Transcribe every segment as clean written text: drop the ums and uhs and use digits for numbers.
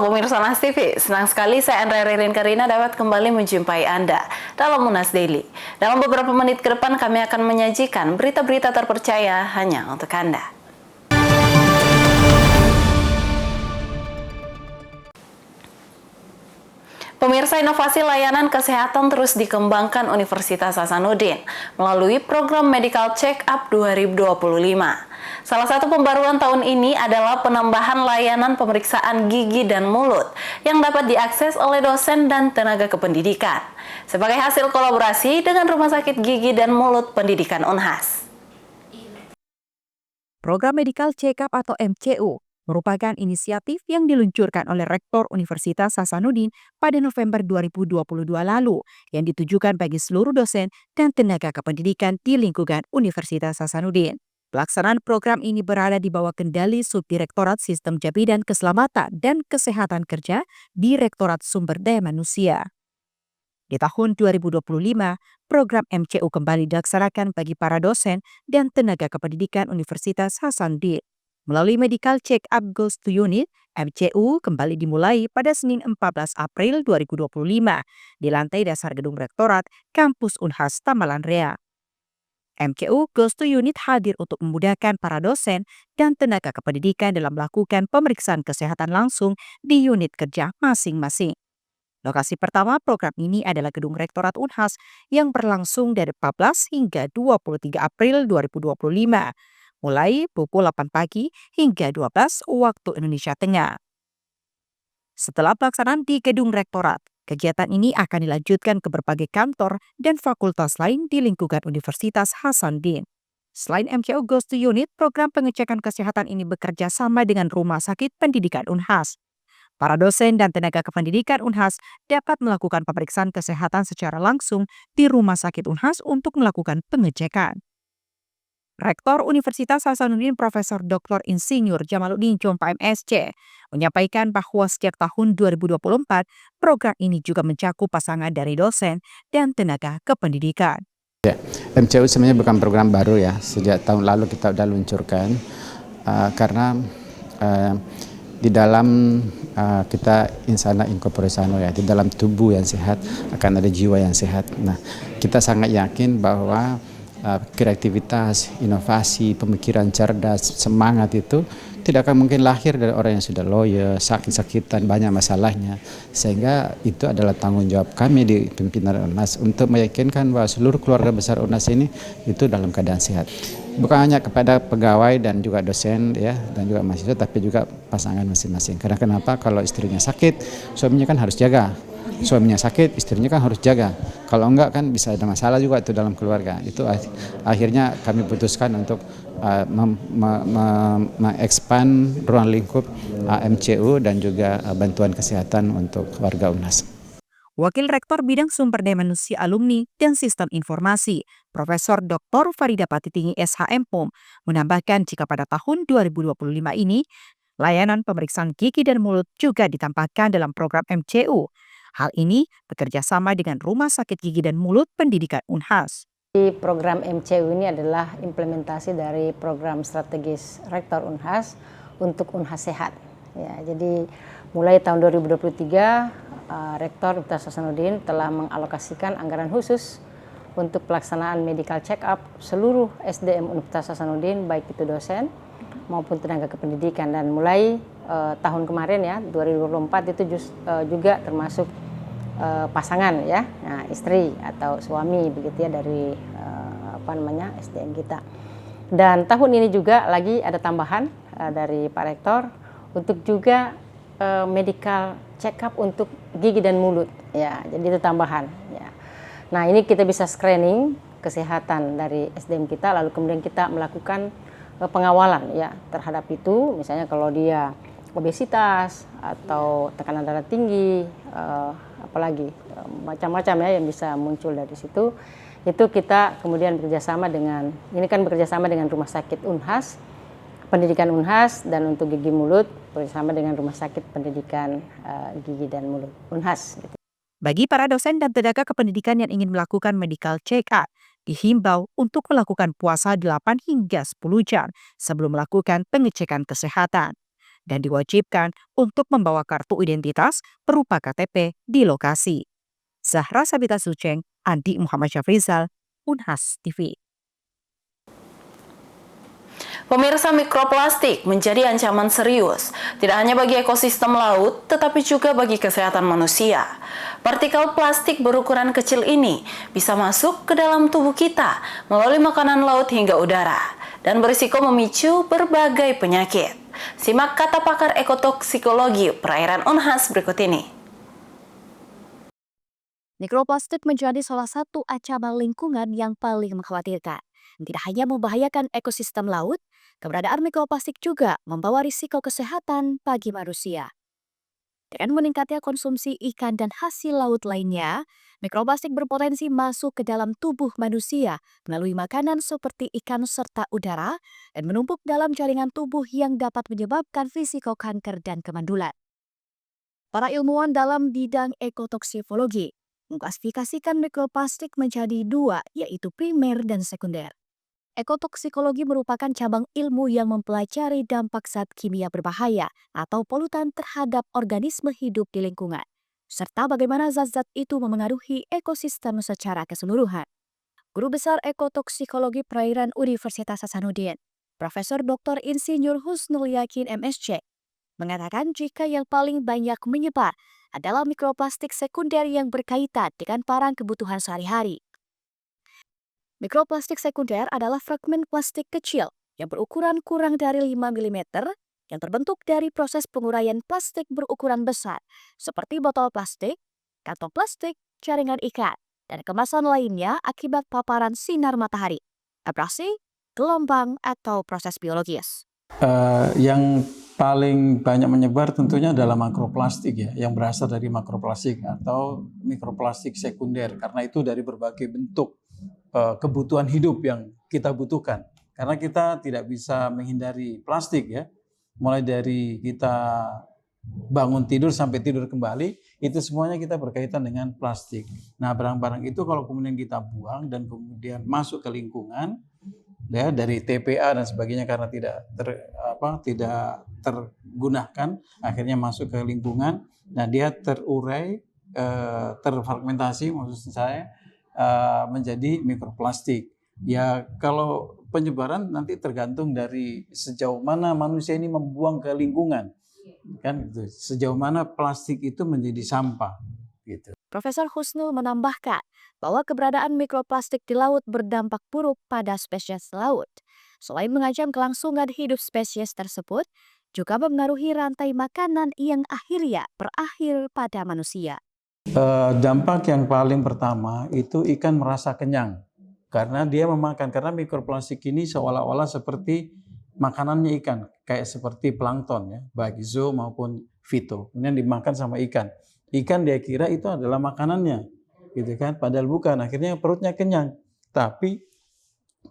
pemirsa Nas TV, senang sekali saya Andrea Ririn Karina dapat kembali menjumpai Anda dalam Munas Daily. Dalam beberapa menit ke depan kami akan menyajikan berita-berita terpercaya hanya untuk Anda. Pemirsa, inovasi layanan kesehatan terus dikembangkan Universitas Hasanuddin melalui program Medical Check-up 2025. Salah satu pembaruan tahun ini adalah penambahan layanan pemeriksaan gigi dan mulut yang dapat diakses oleh dosen dan tenaga kependidikan sebagai hasil kolaborasi dengan Rumah Sakit Gigi dan Mulut Pendidikan Unhas. Program Medical Check-up atau MCU merupakan inisiatif yang diluncurkan oleh Rektor Universitas Hasanuddin pada November 2022 lalu yang ditujukan bagi seluruh dosen dan tenaga kependidikan di lingkungan Universitas Hasanuddin. Pelaksanaan program ini berada di bawah kendali Subdirektorat Sistem Jaminan Keselamatan dan Kesehatan Kerja Direktorat Sumber Daya Manusia. Di tahun 2025, program MCU kembali dilaksanakan bagi para dosen dan tenaga kependidikan Universitas Hasanuddin. Melalui Medical Check-up Goes to Unit, MCU kembali dimulai pada Senin 14 April 2025 di lantai dasar Gedung Rektorat Kampus Unhas Tamalan Rea. MCU Goes to Unit hadir untuk memudahkan para dosen dan tenaga kependidikan dalam melakukan pemeriksaan kesehatan langsung di unit kerja masing-masing. Lokasi pertama program ini adalah Gedung Rektorat Unhas yang berlangsung dari 14 hingga 23 April 2025. Mulai pukul 8 pagi hingga 12 waktu Indonesia Tengah. Setelah pelaksanaan di Gedung Rektorat, kegiatan ini akan dilanjutkan ke berbagai kantor dan fakultas lain di lingkungan Universitas Hasanuddin. Selain MCU Goes to Unit, program pengecekan kesehatan ini bekerja sama dengan Rumah Sakit Pendidikan Unhas. Para dosen dan tenaga kependidikan Unhas dapat melakukan pemeriksaan kesehatan secara langsung di Rumah Sakit Unhas untuk melakukan pengecekan. Rektor Universitas Hasanuddin Profesor Dr. Insinyur Jamaluddin Chompa MSc menyampaikan bahwa sejak tahun 2024 program ini juga mencakup pasangan dari dosen dan tenaga kependidikan. Ya, MCU sebenarnya bukan program baru ya, sejak tahun lalu kita sudah luncurkan karena di dalam kita insana incorpore sano ya, di dalam tubuh yang sehat akan ada jiwa yang sehat. Nah, kita sangat yakin bahwa kreativitas, inovasi, pemikiran cerdas, semangat itu tidak akan mungkin lahir dari orang yang sudah loyo, sakit-sakitan, banyak masalahnya. Sehingga itu adalah tanggung jawab kami di pimpinan UNHAS untuk meyakinkan bahwa seluruh keluarga besar UNHAS ini itu dalam keadaan sehat. Bukan hanya kepada pegawai dan juga dosen ya, dan juga mahasiswa, tapi juga pasangan masing-masing. Karena kenapa? Kalau istrinya sakit, suaminya kan harus jaga. Suaminya sakit, istrinya kan harus jaga. Kalau enggak kan bisa ada masalah juga itu dalam keluarga. Itu akhirnya kami putuskan untuk mengekspand ruang lingkup MCU dan juga bantuan kesehatan untuk warga UNHAS. Wakil Rektor Bidang Sumber Daya Manusia Alumni dan Sistem Informasi, Profesor Dr. Farida Patitinggi SHM POM, menambahkan jika pada tahun 2025 ini, layanan pemeriksaan gigi dan mulut juga ditambahkan dalam program MCU. Hal ini bekerja sama dengan Rumah Sakit Gigi dan Mulut Pendidikan Unhas. Program MCU ini adalah implementasi dari program strategis Rektor Unhas untuk Unhas Sehat. Ya, jadi mulai tahun 2023, Rektor Universitas Hasanuddin telah mengalokasikan anggaran khusus untuk pelaksanaan medical check-up seluruh SDM Universitas Hasanuddin, baik itu dosen maupun tenaga kependidikan. Dan mulai tahun kemarin ya, 2024 itu juga termasuk pasangan ya, nah, istri atau suami begitu ya dari SDM kita. Dan tahun ini juga lagi ada tambahan dari Pak Rektor untuk juga medical check-up untuk gigi dan mulut ya, jadi itu tambahan ya. Nah, ini kita bisa screening kesehatan dari SDM kita, lalu kemudian kita melakukan pengawalan ya terhadap itu, misalnya kalau dia obesitas atau tekanan darah tinggi, apalagi macam-macam ya yang bisa muncul dari situ. Itu kita kemudian bekerjasama dengan Rumah Sakit Unhas, Pendidikan Unhas, dan untuk gigi mulut bersama dengan Rumah Sakit Pendidikan Gigi dan Mulut Unhas. Gitu. Bagi para dosen dan tenaga kependidikan yang ingin melakukan medical check-up, dihimbau untuk melakukan puasa 8 hingga 10 jam sebelum melakukan pengecekan kesehatan. dan diwajibkan untuk membawa kartu identitas berupa KTP di lokasi. Zahra Sabita Suceng, Andi Muhammad Syafrizal, Unhas TV. Pemirsa, mikroplastik menjadi ancaman serius, tidak hanya bagi ekosistem laut, tetapi juga bagi kesehatan manusia. Partikel plastik berukuran kecil ini bisa masuk ke dalam tubuh kita melalui makanan laut hingga udara, dan berisiko memicu berbagai penyakit. Simak kata pakar ekotoksikologi perairan Unhas berikut ini. Mikroplastik menjadi salah satu ancaman lingkungan yang paling mengkhawatirkan. Tidak hanya membahayakan ekosistem laut, keberadaan mikroplastik juga membawa risiko kesehatan bagi manusia. Dengan meningkatnya konsumsi ikan dan hasil laut lainnya, mikroplastik berpotensi masuk ke dalam tubuh manusia melalui makanan seperti ikan serta udara dan menumpuk dalam jaringan tubuh yang dapat menyebabkan risiko kanker dan kemandulan. Para ilmuwan dalam bidang ekotoksikologi mengklasifikasikan mikroplastik menjadi dua, yaitu primer dan sekunder. Ekotoksikologi merupakan cabang ilmu yang mempelajari dampak zat kimia berbahaya atau polutan terhadap organisme hidup di lingkungan, serta bagaimana zat-zat itu memengaruhi ekosistem secara keseluruhan. Guru Besar Ekotoksikologi Perairan Universitas Hasanuddin, Profesor Dr. Insinyur Husnul Yakin MSc, mengatakan jika yang paling banyak menyebar adalah mikroplastik sekunder yang berkaitan dengan barang kebutuhan sehari-hari. Mikroplastik sekunder adalah fragmen plastik kecil yang berukuran kurang dari 5 mm yang terbentuk dari proses penguraian plastik berukuran besar seperti botol plastik, kantong plastik, jaringan ikan, dan kemasan lainnya akibat paparan sinar matahari, abrasi, gelombang, atau proses biologis. Yang paling banyak menyebar tentunya adalah makroplastik ya, yang berasal dari makroplastik atau mikroplastik sekunder, karena itu dari berbagai bentuk kebutuhan hidup yang kita butuhkan. Karena kita tidak bisa menghindari plastik ya, mulai dari kita bangun tidur sampai tidur kembali, itu semuanya kita berkaitan dengan plastik. Nah, barang-barang itu kalau kemudian kita buang dan kemudian masuk ke lingkungan, ya dari TPA dan sebagainya karena tidak tergunakan, akhirnya masuk ke lingkungan. Nah, dia terurai, terfragmentasi maksud saya menjadi mikroplastik. Ya, kalau penyebaran nanti tergantung dari sejauh mana manusia ini membuang ke lingkungan, kan gitu. Sejauh mana plastik itu menjadi sampah, gitu. Profesor Husnul menambahkan bahwa keberadaan mikroplastik di laut berdampak buruk pada spesies laut. Selain mengancam kelangsungan hidup spesies tersebut, juga mempengaruhi rantai makanan yang akhirnya berakhir pada manusia. Dampak yang paling pertama itu ikan merasa kenyang karena dia memakan, karena mikroplastik ini seolah-olah seperti makanannya ikan, kayak seperti plankton ya, baik zoo maupun fito, kemudian dimakan sama ikan. Ikan dia kira itu adalah makanannya, gitu kan? Padahal bukan. Akhirnya perutnya kenyang, tapi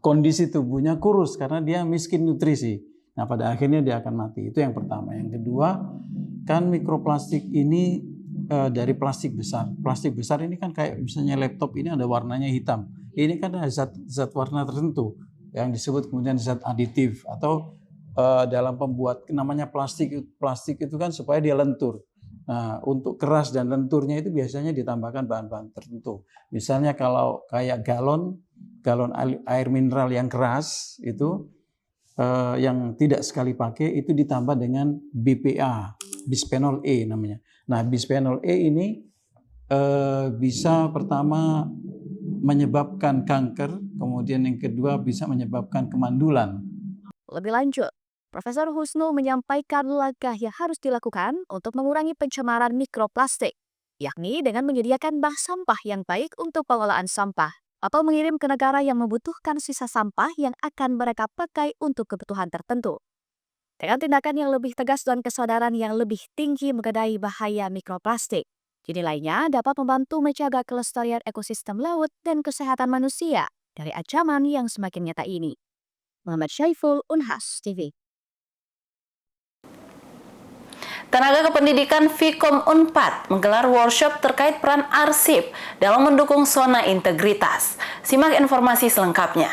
kondisi tubuhnya kurus karena dia miskin nutrisi. Nah, pada akhirnya dia akan mati. Itu yang pertama. Yang kedua, kan mikroplastik ini dari plastik besar. Plastik besar ini kan kayak misalnya laptop ini ada warnanya hitam. Ini kan ada zat warna tertentu yang disebut kemudian zat aditif atau dalam pembuat namanya plastik itu kan supaya dia lentur. Nah, untuk keras dan lenturnya itu biasanya ditambahkan bahan-bahan tertentu. Misalnya kalau kayak galon air mineral yang keras itu yang tidak sekali pakai itu ditambah dengan BPA, bisphenol E namanya. Nah, bisphenol E ini bisa pertama menyebabkan kanker, kemudian yang kedua bisa menyebabkan kemandulan. Lebih lanjut, Profesor Husnul menyampaikan langkah yang harus dilakukan untuk mengurangi pencemaran mikroplastik, yakni dengan menyediakan bank sampah yang baik untuk pengelolaan sampah, atau mengirim ke negara yang membutuhkan sisa sampah yang akan mereka pakai untuk kebutuhan tertentu. Dengan tindakan yang lebih tegas dan kesadaran yang lebih tinggi mengenai bahaya mikroplastik, dinilainya dapat membantu menjaga kelestarian ekosistem laut dan kesehatan manusia dari ancaman yang semakin nyata ini. Muhammad Syaiful, Unhas TV. Tenaga Kependidikan Vkom Unpad menggelar workshop terkait peran arsip dalam mendukung zona integritas. Simak informasi selengkapnya.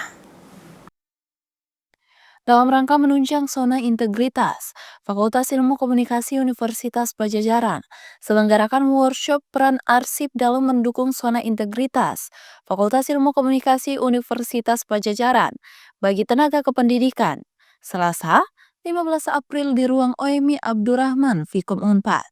Dalam rangka menunjang zona integritas, Fakultas Ilmu Komunikasi Universitas Padjadjaran selenggarakan workshop peran arsip dalam mendukung zona integritas Fakultas Ilmu Komunikasi Universitas Padjadjaran bagi tenaga kependidikan. Selasa, 15 April di Ruang OEMI Abdurrahman, Fikom Unpad.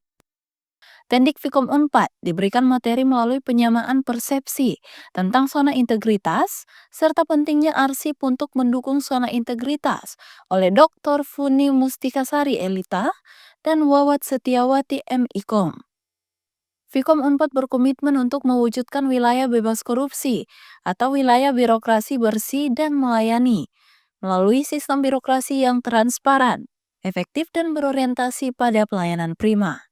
Tendik Fikom Unpad diberikan materi melalui penyamaan persepsi tentang zona integritas serta pentingnya arsip untuk mendukung zona integritas oleh Dr. Funi Mustikasari Elita dan Wawat Setiawati M.Ikom. Fikom Unpad berkomitmen untuk mewujudkan wilayah bebas korupsi atau wilayah birokrasi bersih dan melayani melalui sistem birokrasi yang transparan, efektif dan berorientasi pada pelayanan prima.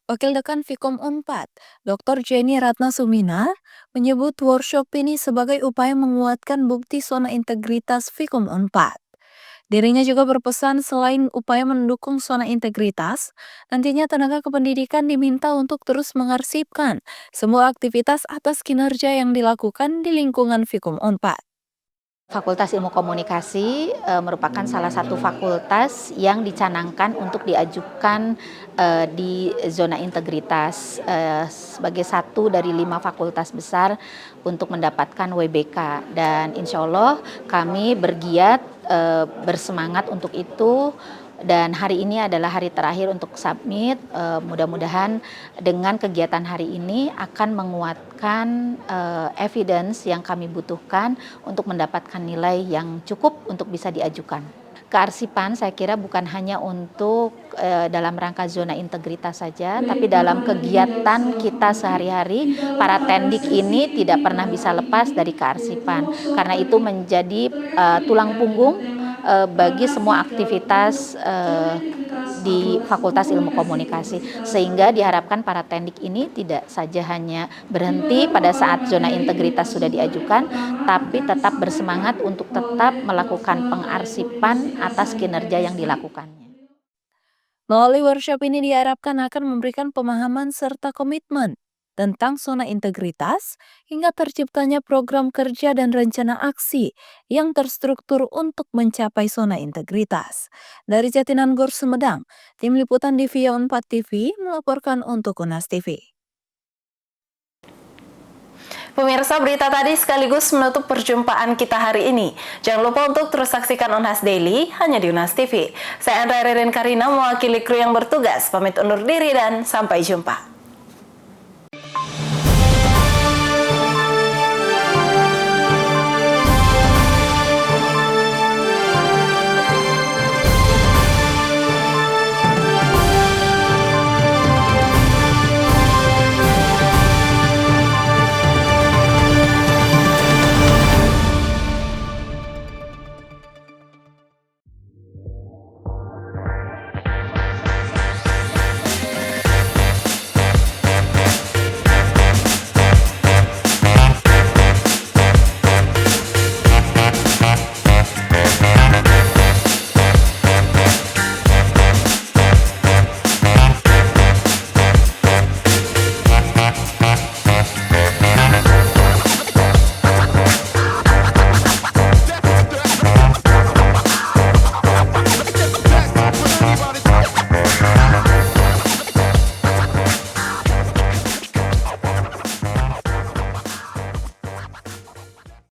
Wakil Dekan Fikom Unpad, Dr. Jenny Ratna Suminar, menyebut workshop ini sebagai upaya menguatkan bukti zona integritas Fikom Unpad. Dirinya juga berpesan selain upaya mendukung zona integritas, nantinya tenaga kependidikan diminta untuk terus mengarsipkan semua aktivitas atas kinerja yang dilakukan di lingkungan Fikom Unpad. Fakultas Ilmu Komunikasi merupakan salah satu fakultas yang dicanangkan untuk diajukan di zona integritas sebagai satu dari 5 fakultas besar untuk mendapatkan WBK, dan insya Allah kami bergiat bersemangat untuk itu. Dan hari ini adalah hari terakhir untuk submit. Mudah-mudahan dengan kegiatan hari ini akan menguatkan evidence yang kami butuhkan untuk mendapatkan nilai yang cukup untuk bisa diajukan. Kearsipan saya kira bukan hanya untuk dalam rangka zona integritas saja, tapi dalam kegiatan kita sehari-hari, para tendik ini tidak pernah bisa lepas dari kearsipan. Karena itu menjadi tulang punggung bagi semua aktivitas di Fakultas Ilmu Komunikasi, sehingga diharapkan para tendik ini tidak saja hanya berhenti pada saat zona integritas sudah diajukan, tapi tetap bersemangat untuk tetap melakukan pengarsipan atas kinerja yang dilakukannya. Melalui workshop ini diharapkan akan memberikan pemahaman serta komitmen tentang zona integritas hingga terciptanya program kerja dan rencana aksi yang terstruktur untuk mencapai zona integritas. Dari Jatinangor, Sumedang, Tim Liputan Divia Unpad TV melaporkan untuk Unas TV. Pemirsa, berita tadi sekaligus menutup perjumpaan kita hari ini. Jangan lupa untuk terus saksikan Unhas Daily hanya di Unas TV. Saya Andrea Ririn Karina mewakili kru yang bertugas, pamit undur diri dan sampai jumpa.